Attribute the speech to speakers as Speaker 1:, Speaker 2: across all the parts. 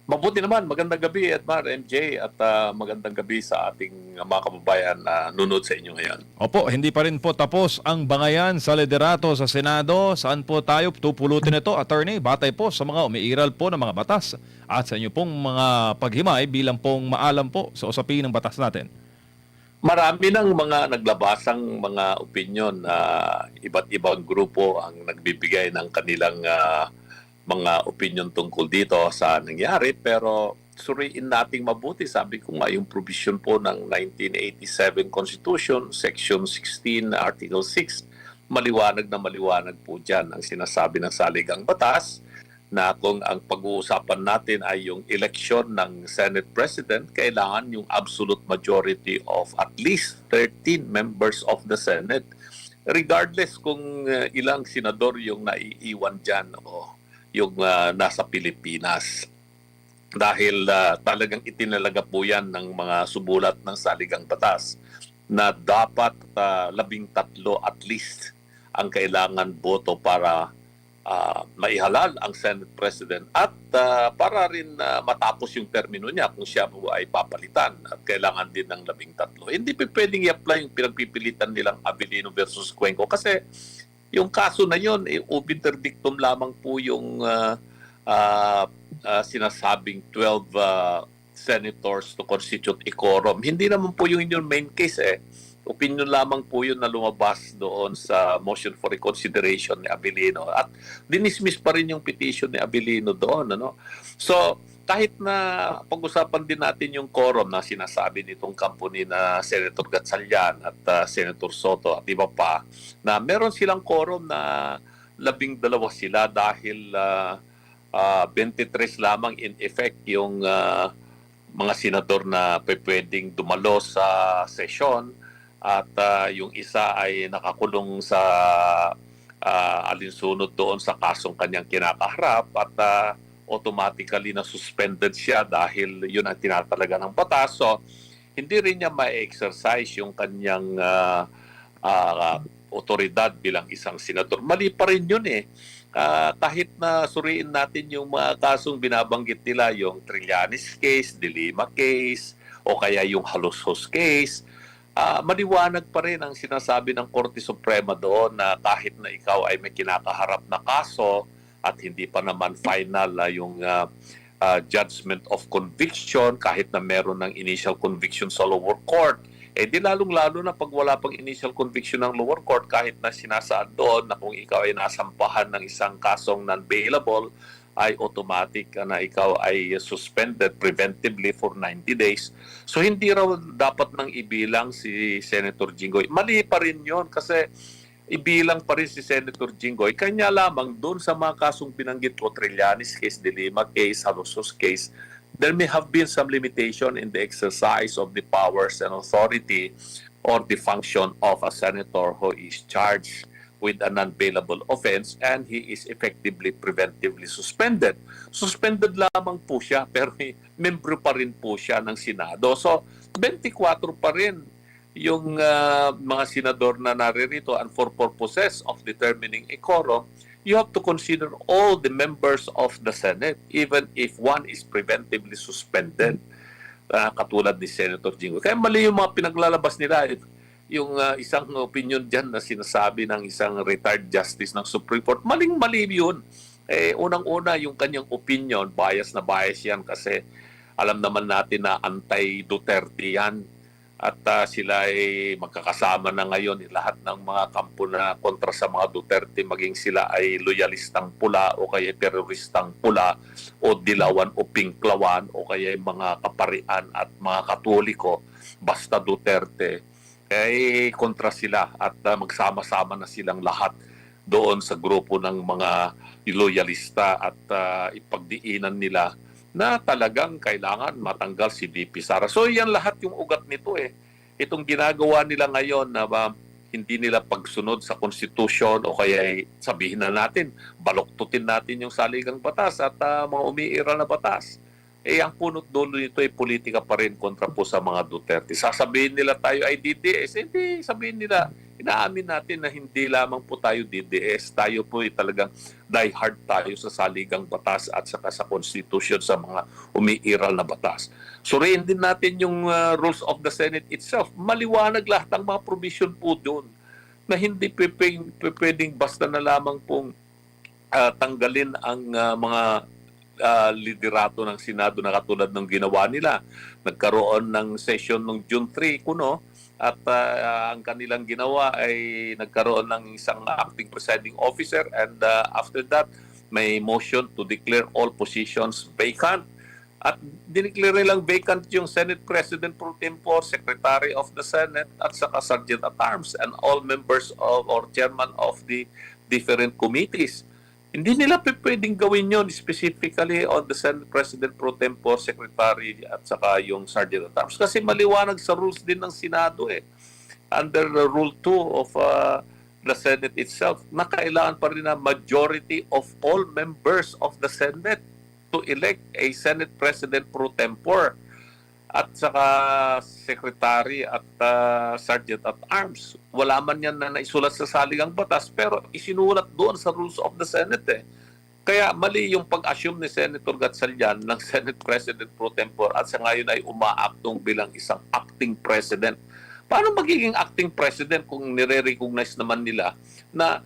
Speaker 1: Mabuti naman, magandang gabi Edmar, MJ, at magandang gabi sa ating mga kababayan na nunod sa inyo ngayon.
Speaker 2: Opo, hindi pa rin po tapos ang bangayan sa liderato sa Senado. Saan po tayo tupulutin ito, attorney? Batay po sa mga umiiral po ng mga batas at sa inyo pong mga paghimay bilang pong maalam po sa usapin ng batas natin.
Speaker 1: Marami ng mga naglabasang mga opinion na iba't ibang grupo ang nagbibigay ng kanilang mga opinion tungkol dito sa nangyari, pero suriin nating mabuti. Sabi ko nga, yung provision po ng 1987 Constitution, Section 16, Article 6, maliwanag na maliwanag po dyan ang sinasabi ng saligang batas na kung ang pag-uusapan natin ay yung election ng Senate President, kailangan yung absolute majority of at least 13 members of the Senate. Regardless kung ilang senador yung naiiwan dyan o yung nasa Pilipinas. Dahil talagang itinalaga po yan ng mga sumulat ng saligang batas na dapat 13 at least ang kailangan boto para maihalal ang Senate President at para rin matapos yung termino niya kung siya po ay papalitan at kailangan din ng 13. Hindi pa pwedeng i-apply yung pinagpipilitan nilang Abilino versus Cuenco kasi yung kaso na yun, ubin interdictum lamang po yung sinasabing 12 senators to constitute a quorum. Hindi naman po yung main case eh. Opinion lamang po yun na lumabas doon sa motion for reconsideration ni Abilino at dinismiss pa rin yung petition ni Abilino doon. Ano? So, kahit na pag-usapan din natin yung quorum na sinasabi nitong company na Senator Gatchalian at Senator Soto at iba pa, na meron silang quorum na 12 sila dahil 23 lamang in effect yung mga senador na pwedeng dumalo sa sesyon at yung isa ay nakakulong sa alinsunod doon sa kasong kanyang kinakaharap at automatically na suspended siya dahil yun ang tinatalaga ng batas. So, hindi rin niya ma-exercise yung kanyang otoridad bilang isang senador. Mali pa rin yun eh. Kahit na suriin natin yung mga kasong binabanggit nila, yung Trillanes case, De Lima case, o kaya yung Halusos case, maliwanag pa rin ang sinasabi ng Korte Suprema doon na kahit na ikaw ay may kinakaharap na kaso at hindi pa naman final yung judgment of conviction, kahit na meron ng initial conviction sa lower court, eh di lalong-lalo na pag wala pang initial conviction ng lower court, kahit na sinasaad doon na kung ikaw ay nasampahan ng isang kasong non-bailable, ay automatic na ikaw ay suspended preventively for 90 days. So hindi raw dapat nang ibilang si Senator Jinggoy. Mali pa rin yun kasi ibilang pa rin si Senator Jinggoy. Kanya lamang doon sa mga kasong binanggit ko, Trillanes case, De Lima case, Halusos case, there may have been some limitation in the exercise of the powers and authority or the function of a senator who is charged with an unbailable offense and he is effectively preventively suspended. Suspended lamang po siya pero membro pa rin po siya ng Senado. So 24 pa rin yung mga senador na naririto and for purposes of determining a quorum, you have to consider all the members of the Senate even if one is preventively suspended katulad ni Senator Jinggoy. Kaya mali yung mga pinaglalabas nila. Yung isang opinion dyan na sinasabi ng isang retired justice ng Supreme Court, maling-mali yun. Unang-una, yung kanyang opinion, bias na bias yan kasi alam naman natin na anti-Duterte yan. At sila ay magkakasama na ngayon lahat ng mga kampo na kontra sa mga Duterte, maging sila ay loyalistang pula o kaya teroristang pula o dilawan o pinklawan o kaya mga kaparian at mga Katoliko, basta Duterte, ay kontra sila at magsama-sama na silang lahat doon sa grupo ng mga loyalista at ipagdiinan nila na talagang kailangan matanggal si VP Sara. So yan lahat yung ugat nito eh. Itong ginagawa nila ngayon na hindi nila pagsunod sa konstitusyon o kaya sabihin na natin, baluktutin natin yung saligang batas at mga umiiral na batas. Ang punot dulo nito ay politika pa rin kontra po sa mga Duterte. Sasabihin nila tayo ay DDS, hindi sabihin nila inaamin natin na hindi lamang po tayo DDS, tayo po ay talagang diehard tayo sa saligang batas at saka sa Constitution, sa mga umiiral na batas. Suriin din natin yung rules of the Senate itself. Maliwanag lahat ang mga provision po doon na hindi pwedeng basta na lamang pong tanggalin ang mga liderato ng Senado na katulad ng ginawa nila. Nagkaroon ng session noong June 3 kuno at ang kanilang ginawa ay nagkaroon ng isang acting presiding officer, and after that may motion to declare all positions vacant. At dineclare lang vacant yung Senate President pro tempore, Secretary of the Senate, at saka Sergeant at Arms, and all members of or chairman of the different committees. Hindi nila pwedeng gawin yun specifically on the Senate President pro tempore, Secretary, at saka yung Sergeant at Arms. Kasi maliwanag sa rules din ng Senado eh. Under Rule 2 of the Senate itself, na kailangan pa rin na majority of all members of the Senate to elect a Senate President pro tempore at saka Secretary at Sergeant at Arms. Wala man yan na naisulat sa saligang batas, pero isinulat doon sa Rules of the Senate eh. Kaya mali yung pag-assume ni Senator Gatchalian ng Senate President pro tempore at sa ngayon ay umaaktong bilang isang acting president. Paano magiging acting president kung nire-recognize naman nila na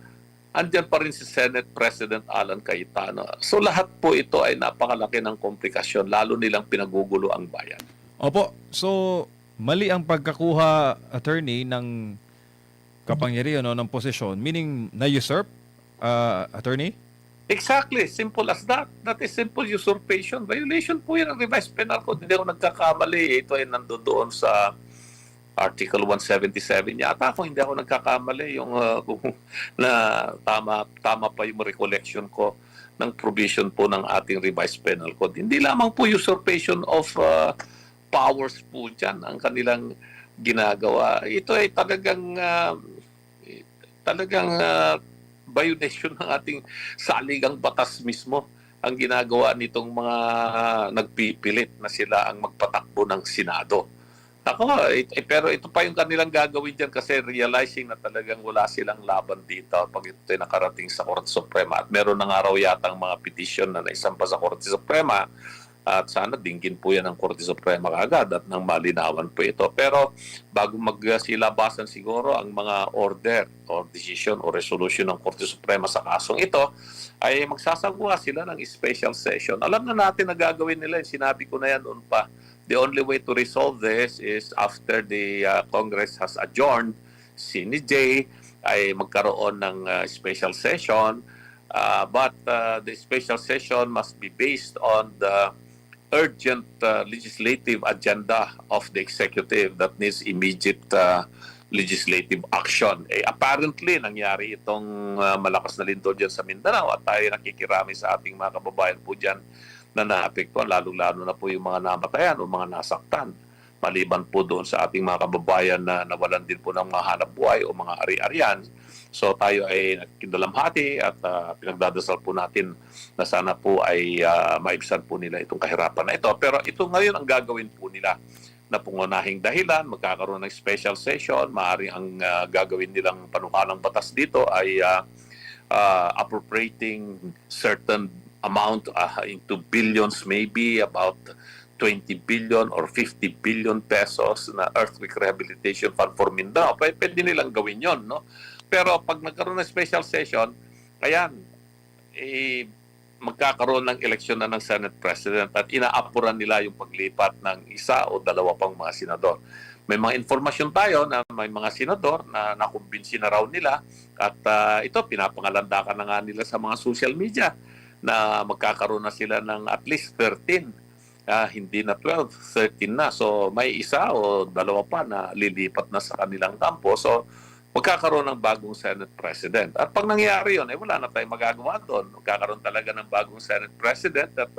Speaker 1: andyan pa rin si Senate President Alan Cayetano? So lahat po ito ay napakalaki ng komplikasyon, lalo nilang pinagugulo ang bayan.
Speaker 2: Opo, so mali ang pagkakuha, attorney, ng kapangyarihan o ng posisyon, meaning na-usurp, attorney?
Speaker 1: Exactly. Simple as that. That is simple usurpation. Violation po yan ang revised penal code. Hindi ako nagkakamali. Ito ay nandoon sa Article 177 yata ako, hindi ako nagkakamali yung na tama pa yung recollection ko ng provision po ng ating revised penal code. Hindi lamang po usurpation of powers po dyan ang kanilang ginagawa. Ito ay talagang violation ng ating saligang batas mismo ang ginagawa nitong mga nagpipilit na sila ang magpatakbo ng Senado. Pero ito pa yung kanilang gagawin dyan kasi realizing na talagang wala silang laban dito pag ito ay nakarating sa Korte Suprema. At meron na nga raw yatang mga petition na naisampa sa Korte Suprema at sana dinggin po yan ng Korte Suprema kagad at nang malinawan po ito. Pero bago magsilabasan siguro ang mga order or decision o resolution ng Korte Suprema sa kasong ito, ay magsasagawa sila ng special session. Alam na natin na gagawin nila, sinabi ko na yan noon pa. The only way to resolve this is after the Congress has adjourned, CNJ ay magkaroon ng special session, but the special session must be based on the urgent legislative agenda of the executive that needs immediate legislative action. Apparently, nangyari itong malakas na lindol dyan sa Mindanao at tayo nakikirami sa ating mga kababayan po dyan na naapektuhan, lalo-lalo na po yung mga namatayan o mga nasaktan. Maliban po doon sa ating mga kababayan na nawalan din po ng mga hanap buhay o mga ari-arian. So tayo ay nakikidalamhati at pinagdadasal po natin na sana po ay maibsan po nila itong kahirapan na ito. Pero ito ngayon ang gagawin po nila na pangunahing dahilan, magkakaroon ng special session, maaaring ang gagawin nilang panukalang batas dito ay appropriating certain amount into billions, maybe about 20 billion or 50 billion pesos na earthquake rehabilitation fund for Mindanao. Pwede nilang gawin yon, no? Pero pag nagkaroon ng special session, ayan, magkakaroon ng eleksyon na ng Senate President at inaapuran nila yung paglipat ng isa o dalawa pang mga senador. May mga informasyon tayo na may mga senador na nakumbinsi na raw nila at ito pinapangalandakan na nga nila sa mga social media na magkakaroon na sila ng at least 13, hindi na 12, 13 na. So may isa o dalawa pa na lilipat na sa kanilang kampo. So magkakaroon ng bagong Senate President. At pag nangyari yun, wala na tayong magagawa doon. Magkakaroon talaga ng bagong Senate President at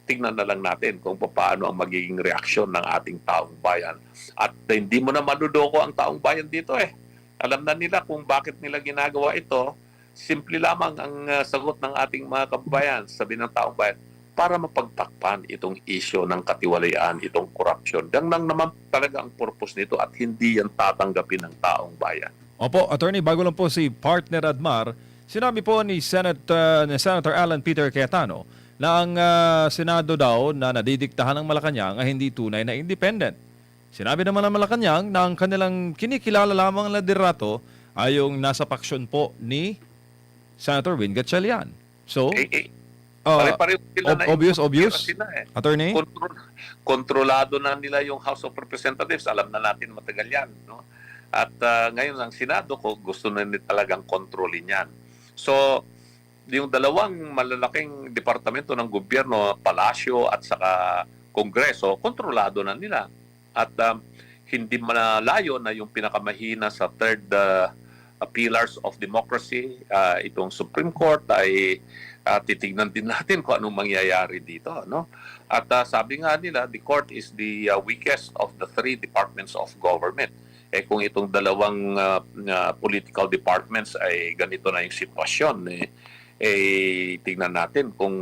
Speaker 1: tingnan na lang natin kung paano ang magiging reaksyon ng ating taong bayan. At hindi mo na madudoko ang taong bayan dito eh. Alam na nila kung bakit nila ginagawa ito. Simple lamang ang sagot ng ating mga kababayan, sabi ng taong bayan, para mapagtakpan itong issue ng katiwalayaan, itong korupsyon. Yan lang naman talaga ang purpose nito at hindi yan tatanggapin ng taong bayan.
Speaker 2: Opo, attorney, bago lang po si partner Admar, sinabi po ni Senator Alan Peter Cayetano na ang Senado daw na nadidiktahan ng Malacanang ay hindi tunay na independent. Sinabi naman ng Malacanang na ang kanilang kinikilala lamang na liderato ay yung nasa paksyon po ni Senator Win Gatchalian. So,
Speaker 1: Pare-pareho sila na
Speaker 2: obvious,
Speaker 1: sila eh.
Speaker 2: attorney?
Speaker 1: Kontrolado na nila yung House of Representatives. Alam na natin matagal yan. No? At ngayon ang Senado ko gusto na nila talagang kontrolin yan. So, yung dalawang malalaking departamento ng gobyerno, Palasyo at saka Kongreso, kontrolado na nila. At hindi malayo na yung pinakamahina sa third pillars of democracy, itong Supreme Court ay titignan din natin kung anong mangyayari dito, no? At sabi nga nila, the court is the weakest of the three departments of government. Eh kung itong dalawang political departments ay ganito na yung sitwasyon, tignan natin kung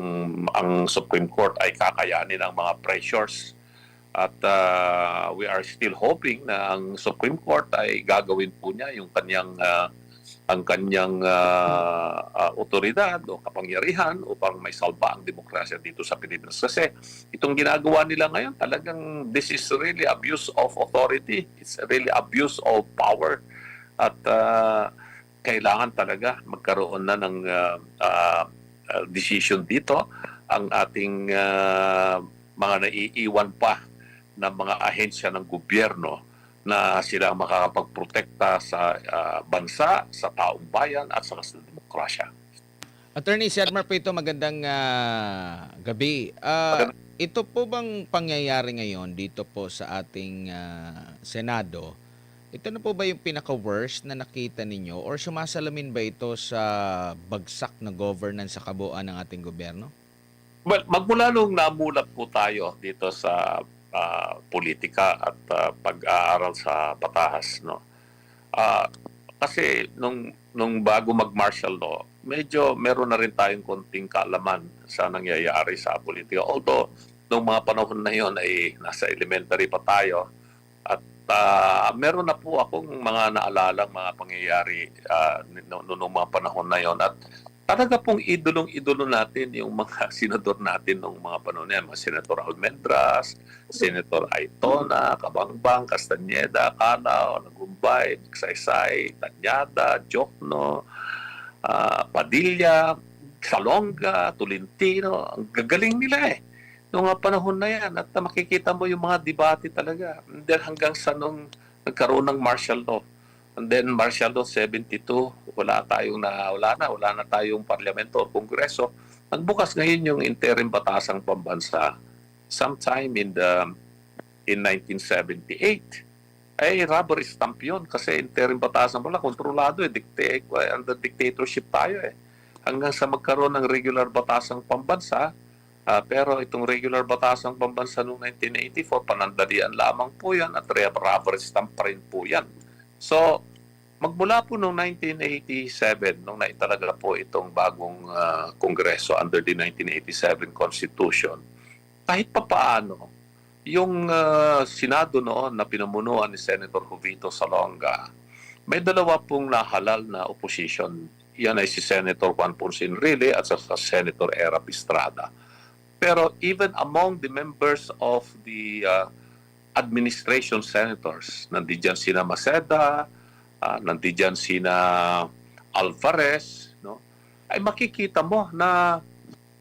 Speaker 1: ang Supreme Court ay kakayanin ang mga pressures. At we are still hoping na ang Supreme Court ay gagawin po niya yung ang kanyang otoridad o kapangyarihan upang may salba ang demokrasya dito sa Pilipinas. Kasi itong ginagawa nila ngayon, talagang this is really abuse of authority. It's really abuse of power. At kailangan talaga magkaroon na ng decision dito. Ang ating mga naiiwan pa ng mga ahensya ng gobyerno na sila makakapagprotekta sa bansa, sa taong bayan at sa demokrasya.
Speaker 3: Attorney si Admar Prito, magandang gabi. Ito po bang pangyayari ngayon dito po sa ating Senado? Ito na po ba yung pinaka-worst na nakita ninyo or sumasalamin ba ito sa bagsak na governance sa kabuuan ng ating gobyerno?
Speaker 1: Well, magmula nung namulat po tayo dito sa politika at pag-aaral sa batahas, no. Kasi nung bago mag-martial law, medyo meron na rin tayong konting kaalaman sa nangyayari sa politika. Although nung mga panahon na yon ay nasa elementary pa tayo at meron na po akong mga naalalang mga pangyayari nung mga panahon na yon at talaga pong idolong-idolo natin yung mga senador natin nung mga panahon na yan. Mga Senator Almendras, Senator Aitona, Cabangbang, Castañeda, Calao, Nagumbay, Saysay, Tanyada, Jokno, Padilla, Salonga, Tolentino. Ang gagaling nila eh. Noong mga panahon na yan. At makikita mo yung mga debate talaga. And then hanggang sa nung nagkaroon ng martial law. And then martial law 72, wala na tayong parlamento o kongreso. Nagbukas ngayon yung interim batasang pambansa sometime in 1978. Ay rubber stamp yun kasi interim batasan wala kontrolado under dictatorship tayo eh. Hanggang sa magkaroon ng regular batasang pambansa, pero itong regular batasang pambansa noong 1984 panandalian lamang po yan at rubber stamp pa rin po yan. So, magmula po noong 1987, nung naitalaga po itong bagong kongreso under the 1987 Constitution, kahit pa paano, yung Senado noon na pinamunuan ni Senator Jovito Salonga, may dalawa pong nahalal na opposition. Yan ay si Senator Juan Ponce Enrile at sa Senator Erap Estrada. Pero even among the members of the administration senators, nandiyan sina Maceda, nandiyan sina Alvarez, no? Ay makikita mo na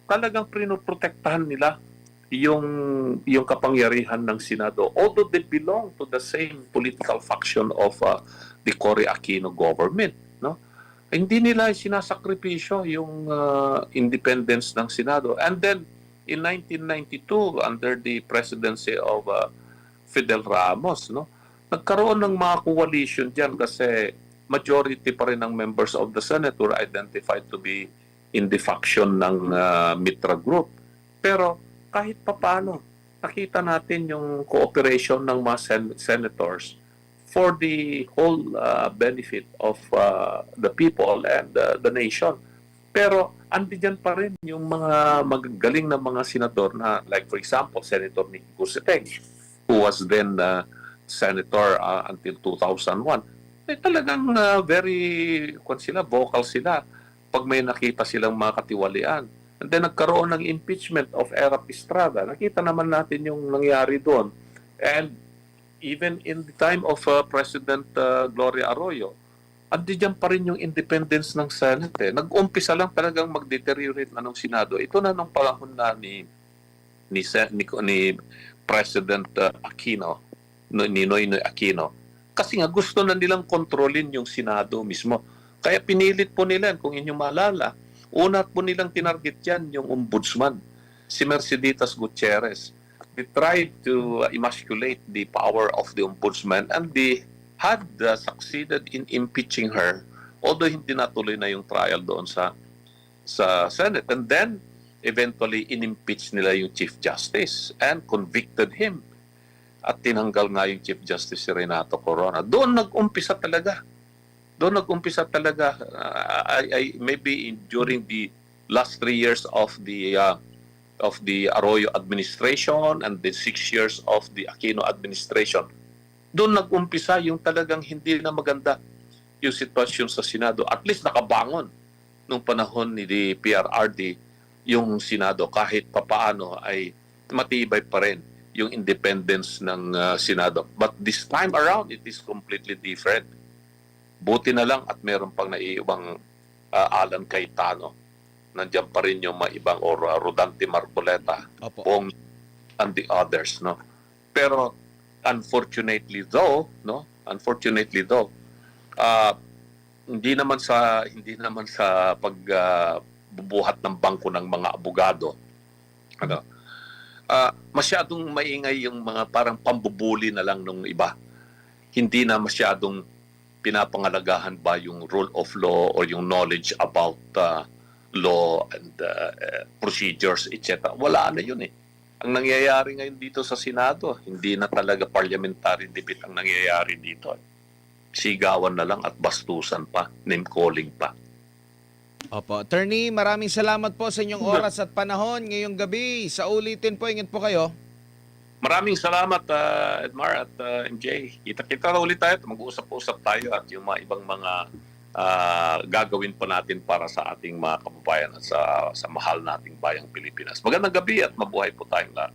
Speaker 1: talagang pinoprotektahan nila yung kapangyarihan ng Senado. Although they belong to the same political faction of the Cory Aquino government, no? Hindi nila sinasakripisyo yung independence ng Senado. And then in 1992 under the presidency of Fidel Ramos, no, nagkaroon ng mga coalition diyan kasi majority pa rin ng members of the Senate were identified to be in the faction ng Mitra Group. Pero kahit papaano, nakita natin yung cooperation ng mga senators for the whole benefit of the people and the nation. Pero andiyan pa rin yung mga magagaling na mga senador na like for example, Senator Nicky Cusiteg, who was then senator until 2001. talagang very sila, vocal sila pag may nakita silang mga katiwalian. And then nagkaroon ng impeachment of Erap Estrada. Nakita naman natin yung nangyari doon. And even in the time of President Gloria Arroyo, andiyan pa rin yung independence ng Senate. Nag-umpisa lang talagang mag-deteriorate na ng Senado. Ito na nung panahon na ni President Aquino, ni Noynoy Aquino. Kasi nga gusto na nilang kontrolin yung Senado mismo. Kaya pinilit po nila, kung inyong maalala, una po nilang tinarget yan yung ombudsman, si Merceditas Gutierrez. They tried to emasculate the power of the ombudsman and they had succeeded in impeaching her, although hindi natuloy na yung trial doon sa Senate. And then, eventually, in-impeach nila yung Chief Justice and convicted him. At tinanggal nga yung Chief Justice si Renato Corona. Doon nag-umpisa talaga. Maybe during the last 3 years of the Arroyo administration and the 6 years of the Aquino administration, doon nag-umpisa yung talagang hindi na maganda yung sitwasyon sa Senado. At least nakabangon nung panahon ni PRRD yung Senado, kahit papaano ay matibay pa rin yung independence ng Senado. But this time around, it is completely different. Buti na lang at meron pang naiibang Alan Cayetano. Nandiyan pa rin yung mga ibang Rodante Marcoleta,
Speaker 3: Opo.
Speaker 1: Bong, and the others, no. Pero unfortunately though, hindi naman sa pagbubuhat ng bangko ng mga abogado, masyadong maingay yung mga parang pambubuli na lang nung iba. Hindi na masyadong pinapangalagahan ba yung rule of law or yung knowledge about law and procedures, etc. Wala na yun eh. Ang nangyayari ngayon dito sa Senado, hindi na talaga parliamentary debate ang nangyayari dito. Sigawan na lang at bastusan pa, name-calling pa.
Speaker 3: Opo. Attorney, maraming salamat po sa inyong oras at panahon ngayong gabi. Sa ulitin po, ingat po kayo.
Speaker 1: Maraming salamat, Edmar at MJ. Kita-kita na ulit tayo. Mag-uusap-usap tayo at yung mga ibang mga gagawin pa natin para sa ating mga kababayan at sa mahal nating bayang Pilipinas. Magandang gabi at mabuhay po tayong lahat.